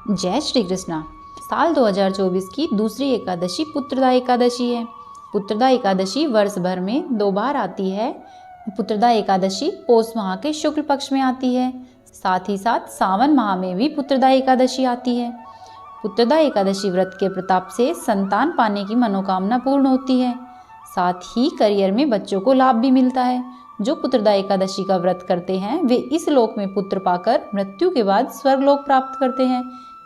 जय श्री कृष्णा। साल 2024 की दूसरी एकादशी पुत्रदा एकादशी है। पुत्रदा एकादशी वर्ष भर में 2 बार आती है। पुत्रदा एकादशी पौष माह के शुक्ल पक्ष में आती है। साथ ही साथ सावन माह में भी पुत्रदा एकादशी आती है। पुत्रदा एकादशी व्रत के प्रताप से संतान पाने की मनोकामना पूर्ण होती है। साथ ही करियर में बच्चों को लाभ भी मिलता है। जो पुत्रदा एकादशी का व्रत करते हैं वे इस लोक में पुत्र पाकर मृत्यु के बाद स्वर्गलोक प्राप्त करते हैं।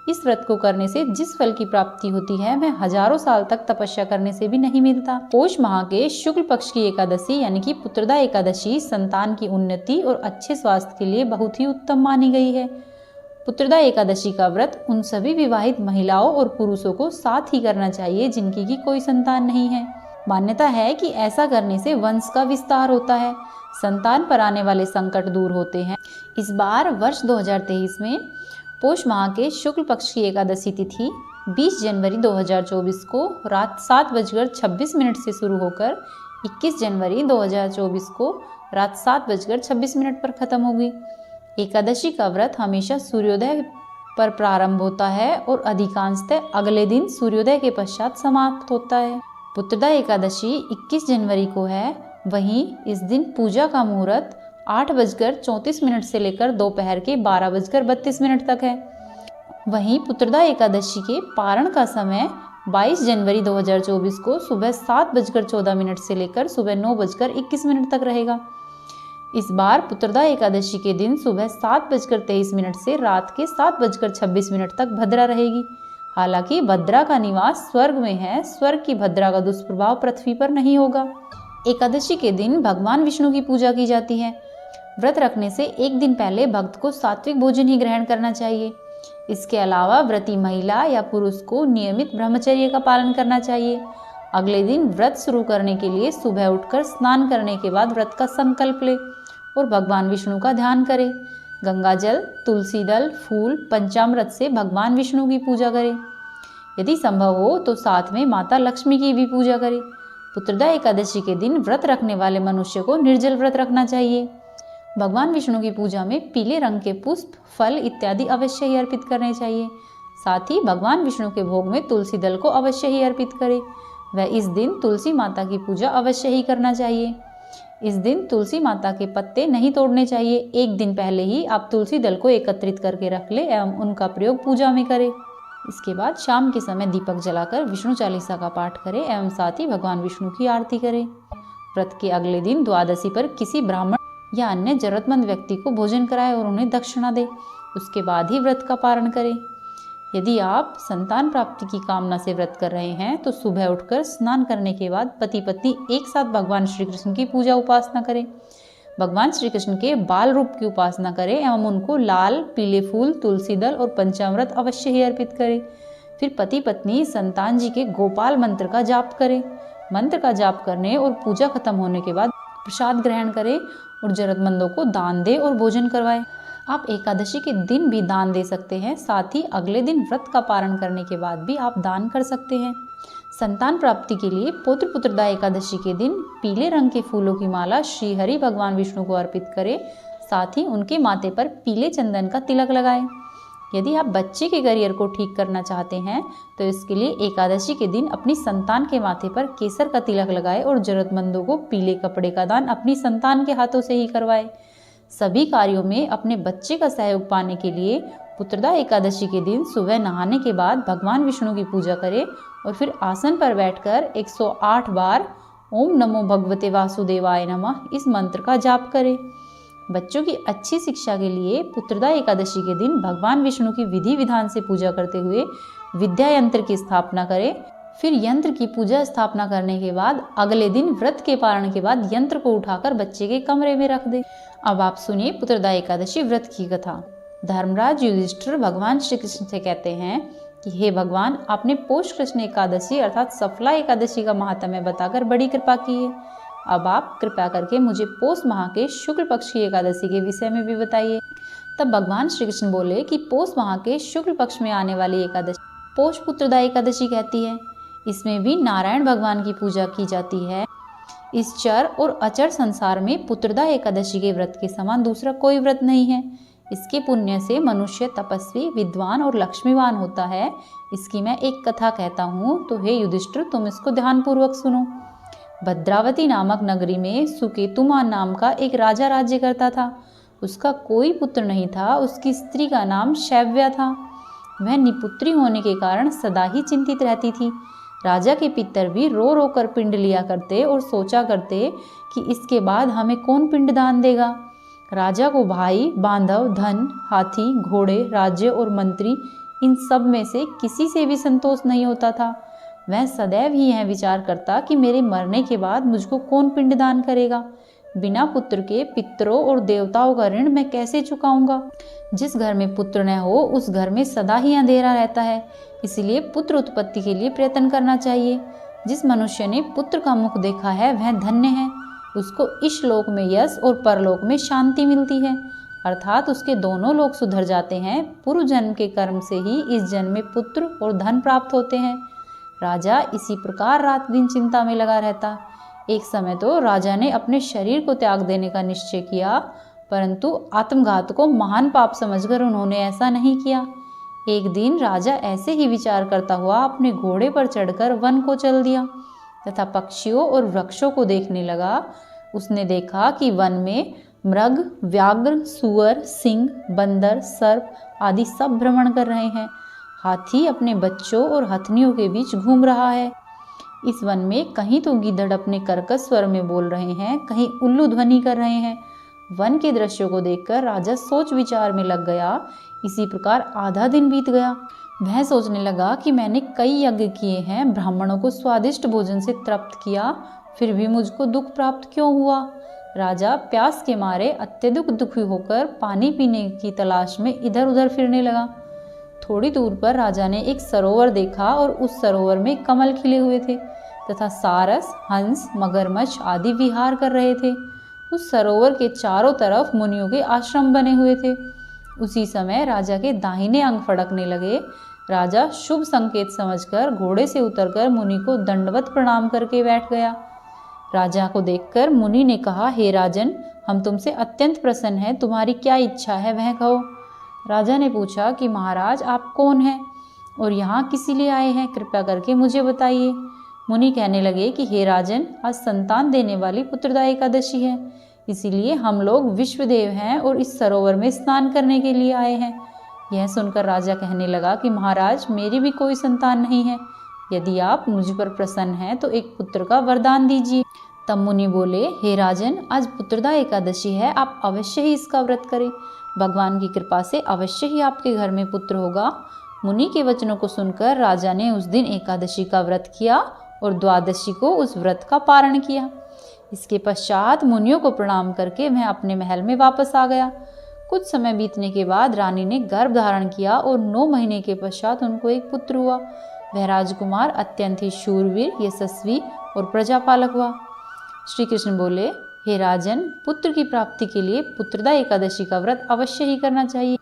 इस व्रत को करने से जिस फल की प्राप्ति होती है वह हजारों साल तक तपस्या करने से भी नहीं मिलता। पौष माह के शुक्ल पक्ष की एकादशी यानी कि पुत्रदा एकादशी संतान की उन्नति और अच्छे स्वास्थ्य के लिए बहुत ही उत्तम मानी गई है। पुत्रदा एकादशी का व्रत उन सभी विवाहित महिलाओं और पुरुषों को साथ ही करना चाहिए जिनकी की कोई संतान नहीं है। मान्यता है कि ऐसा करने से वंश का विस्तार होता है, संतान पर आने वाले संकट दूर होते हैं। इस बार वर्ष 2023 में पौष माह के शुक्ल पक्ष की एकादशी तिथि 20 जनवरी 2024 को रात 7:26 से शुरू होकर 21 जनवरी 2024 को रात 7:26 पर खत्म होगी। एकादशी का व्रत हमेशा सूर्योदय पर प्रारंभ होता है और अधिकांशतः अगले दिन सूर्योदय के पश्चात समाप्त होता है। पुत्रदा एकादशी 21 जनवरी को है। वहीं इस दिन पूजा का मुहूर्त 8:34 से लेकर दोपहर के 12:32 तक है। वहीं पुत्रदा एकादशी के पारण का समय 22 जनवरी 2024 को सुबह 7:14 से लेकर सुबह 9:21 तक रहेगा। इस बार पुत्रदा एकादशी के दिन सुबह 7:23 से रात के 7:26 तक भद्रा रहेगी। हालांकि भद्रा का निवास स्वर्ग में है, स्वर्ग की भद्रा का दुष्प्रभाव पृथ्वी पर नहीं होगा। एकादशी के दिन भगवान विष्णु की पूजा की जाती है। व्रत रखने से एक दिन पहले भक्त को सात्विक भोजन ही ग्रहण करना चाहिए। इसके अलावा व्रती महिला या पुरुष को नियमित ब्रह्मचर्य का पालन करना चाहिए। अगले दिन व्रत शुरू करने के लिए सुबह उठकर स्नान करने के बाद व्रत का संकल्प ले और भगवान विष्णु का ध्यान करे। गंगाजल, तुलसी दल, फूल, पंचामृत से भगवान विष्णु की पूजा करे। यदि संभव हो तो साथ में माता लक्ष्मी की भी पूजा करे। पुत्रदा एकादशी के दिन व्रत रखने वाले मनुष्य को निर्जल व्रत रखना चाहिए। भगवान विष्णु की पूजा में पीले रंग के पुष्प, फल इत्यादि अवश्य ही अर्पित करने चाहिए। साथ ही भगवान विष्णु के भोग में तुलसी दल को अवश्य ही अर्पित करें। वह इस दिन तुलसी माता की पूजा अवश्य ही करना चाहिए। इस दिन तुलसी माता के पत्ते नहीं तोड़ने चाहिए। एक दिन पहले ही आप तुलसी दल को एकत्रित करके रख ले एवं उनका प्रयोग पूजा में करें। इसके बाद शाम के समय दीपक जलाकर विष्णु चालीसा का पाठ करें एवं साथ ही भगवान विष्णु की आरती करें। व्रत के अगले दिन द्वादशी पर किसी ब्राह्मण या अन्य जरूरतमंद व्यक्ति को भोजन कराए और उन्हें दक्षिणा दे। उसके बाद ही व्रत का पारण करें। यदि आप संतान प्राप्ति की कामना से व्रत कर रहे हैं तो सुबह उठकर स्नान करने के बाद पति पत्नी एक साथ भगवान श्री कृष्ण की पूजा उपासना करें। भगवान श्री कृष्ण के बाल रूप की उपासना करें एवं उनको लाल पीले फूल, तुलसी दल और पंचामृत अवश्य ही अर्पित करें। फिर पति पत्नी संतान जी के गोपाल मंत्र का जाप करें। मंत्र का जाप करने और पूजा खत्म होने के बाद प्रसाद ग्रहण करें और जरूरतमंदों को दान दे और भोजन करवाएं। आप एकादशी के दिन भी दान दे सकते हैं। साथ ही अगले दिन व्रत का पारण करने के बाद भी आप दान कर सकते हैं। संतान प्राप्ति के लिए पौत्र पुत्रदा एकादशी के दिन पीले रंग के फूलों की माला श्री हरि भगवान विष्णु को अर्पित करें। साथ ही उनके माथे पर पीले चंदन का तिलक लगाएं। यदि आप बच्चे के करियर को ठीक करना चाहते हैं तो इसके लिए एकादशी के दिन अपनी संतान के माथे पर केसर का तिलक लगाएं और जरूरतमंदों को पीले कपड़े का दान अपनी संतान के हाथों से ही करवाएं। सभी कार्यों में अपने बच्चे का सहयोग पाने के लिए पुत्रदा एकादशी के दिन सुबह नहाने के बाद भगवान विष्णु की पूजा करें और फिर आसन पर बैठकर 108 बार ओम नमो भगवते वासुदेवाय नमः इस मंत्र का जाप करें। बच्चों की अच्छी शिक्षा के लिए पुत्रदा एकादशी के दिन भगवान विष्णु की विधि विधान से पूजा करते हुए विद्या यंत्र की स्थापना करें। फिर यंत्र की पूजा स्थापना करने के बाद अगले दिन व्रत के पारण के बाद यंत्र को उठाकर बच्चे के कमरे में रख दें। अब आप सुनिए पुत्रदा एकादशी व्रत की कथा। धर्मराज युधिष्ठिर भगवान श्री कृष्ण से कहते हैं कि हे भगवान, आपने पौष कृष्ण एकादशी अर्थात सफला एकादशी का महात्म्य बताकर बड़ी कृपा की है। अब आप कृपया करके मुझे पौष माह के शुक्ल पक्ष की एकादशी के विषय में भी बताइए। तब भगवान श्री कृष्ण बोले कि पौष माह के शुक्ल पक्ष में आने वाली एकादशी पौष पुत्रदा एकादशी कहती है। इसमें भी नारायण भगवान की पूजा की जाती है। इस चर और अचर संसार में पुत्रदा एकादशी के व्रत के समान दूसरा कोई व्रत नहीं है। इसके पुण्य से मनुष्य तपस्वी, विद्वान और लक्ष्मीवान होता है। इसकी मैं एक कथा कहता हूँ, तो हे युधिष्ठिर तुम इसको ध्यानपूर्वक सुनो। भद्रावती नामक नगरी में सुकेतुमान नाम का एक राजा राज्य करता था। उसका कोई पुत्र नहीं था। उसकी स्त्री का नाम शैव्या था। वह निपुत्री होने के कारण सदा ही चिंतित रहती थी। राजा के पितर भी रो रो कर पिंड लिया करते और सोचा करते कि इसके बाद हमें कौन पिंडदान देगा। राजा को भाई, बांधव, धन, हाथी, घोड़े, राज्य और मंत्री, इन सब में से किसी से भी संतोष नहीं होता था। वह सदैव ही यह विचार करता कि मेरे मरने के बाद मुझको कौन पिंडदान करेगा। बिना पुत्र के पितरों और देवताओं का ऋण मैं कैसे चुकाऊंगा। जिस घर में पुत्र न हो उस घर में सदा ही अंधेरा रहता है। इसलिए पुत्र उत्पत्ति के लिए प्रयत्न करना चाहिए। जिस मनुष्य ने पुत्र का मुख देखा है वह धन्य है। उसको इस लोक में यश और परलोक में शांति मिलती है, अर्थात उसके दोनों लोक सुधर जाते हैं। पूर्व जन्म के कर्म से ही इस जन्म में पुत्र और धन प्राप्त होते हैं। राजा इसी प्रकार रात दिन चिंता में लगा रहता। एक समय तो राजा ने अपने शरीर को त्याग देने का निश्चय किया, परंतु आत्मघात को महान पाप समझकर उन्होंने ऐसा नहीं किया। एक दिन राजा ऐसे ही विचार करता हुआ अपने घोड़े पर चढ़कर वन को चल दिया तथा पक्षियों और वृक्षों को देखने लगा। उसने देखा कि वन में मृग, व्याघ्र, सुअर, सिंह, बंदर, सर्प आदि सब भ्रमण कर रहे हैं। हाथी अपने बच्चों और हथनियों के बीच घूम रहा है। इस वन में कहीं तो गीदड़ अपने कर्कश स्वर में बोल रहे हैं, कहीं उल्लू ध्वनि कर रहे हैं। वन के दृश्यों को देखकर राजा सोच विचार में लग गया। इसी प्रकार आधा दिन बीत गया। वह सोचने लगा कि मैंने कई यज्ञ किए हैं, ब्राह्मणों को स्वादिष्ट भोजन से तृप्त किया, फिर भी मुझको दुख प्राप्त क्यों हुआ। राजा प्यास के मारे अत्यधिक दुखी होकर पानी पीने की तलाश में इधर उधर फिरने लगा। थोड़ी दूर पर राजा ने एक सरोवर देखा और उस सरोवर में कमल खिले हुए थे तथा सारस, हंस, मगरमच्छ आदि विहार कर रहे थे। उस सरोवर के चारों तरफ मुनियों के आश्रम बने हुए थे। उसी समय राजा के दाहिने अंग फड़कने लगे। राजा शुभ संकेत समझकर घोड़े से उतरकर मुनि को दंडवत प्रणाम करके बैठ गया। राजा को देखकर मुनि ने कहा, हे राजन, हम तुमसे अत्यंत प्रसन्न हैं, तुम्हारी क्या इच्छा है वह कहो। राजा ने पूछा कि महाराज आप कौन हैं और यहाँ किस लिए आए हैं, कृपया करके मुझे बताइए। मुनि कहने लगे कि हे राजन, आज संतान देने वाली पुत्रदा एकादशी है, इसीलिए हम लोग विश्वदेव हैं और इस सरोवर में स्नान करने के लिए आए हैं। यह सुनकर राजा कहने लगा कि महाराज मेरी भी कोई संतान नहीं है, यदि आप मुझ पर प्रसन्न हैं तो एक पुत्र का वरदान दीजिए। तब मुनि बोले, हे राजन, आज पुत्रदा एकादशी है, आप अवश्य ही इसका व्रत करें। भगवान की कृपा से अवश्य ही आपके घर में पुत्र होगा। मुनि के वचनों को सुनकर राजा ने उस दिन एकादशी का व्रत किया और द्वादशी को उस व्रत का पारण किया। इसके पश्चात मुनियों को प्रणाम करके वह अपने महल में वापस आ गया। कुछ समय बीतने के बाद रानी ने गर्भ धारण किया और 9 महीने के पश्चात उनको एक पुत्र हुआ। वह राजकुमार अत्यंत ही शूरवीर, यशस्वी और प्रजापालक हुआ। श्री कृष्ण बोले, हे राजन, पुत्र की प्राप्ति के लिए पुत्रदा एकादशी का व्रत अवश्य ही करना चाहिए।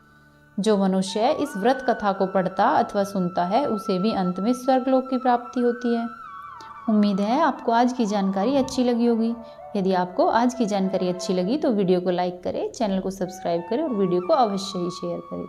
जो मनुष्य इस व्रत कथा को पढ़ता अथवा सुनता है उसे भी अंत में स्वर्गलोक की प्राप्ति होती है। उम्मीद है आपको आज की जानकारी अच्छी लगी होगी। यदि आपको आज की जानकारी अच्छी लगी तो वीडियो को लाइक करें, चैनल को सब्सक्राइब करें और वीडियो को अवश्य ही शेयर करें।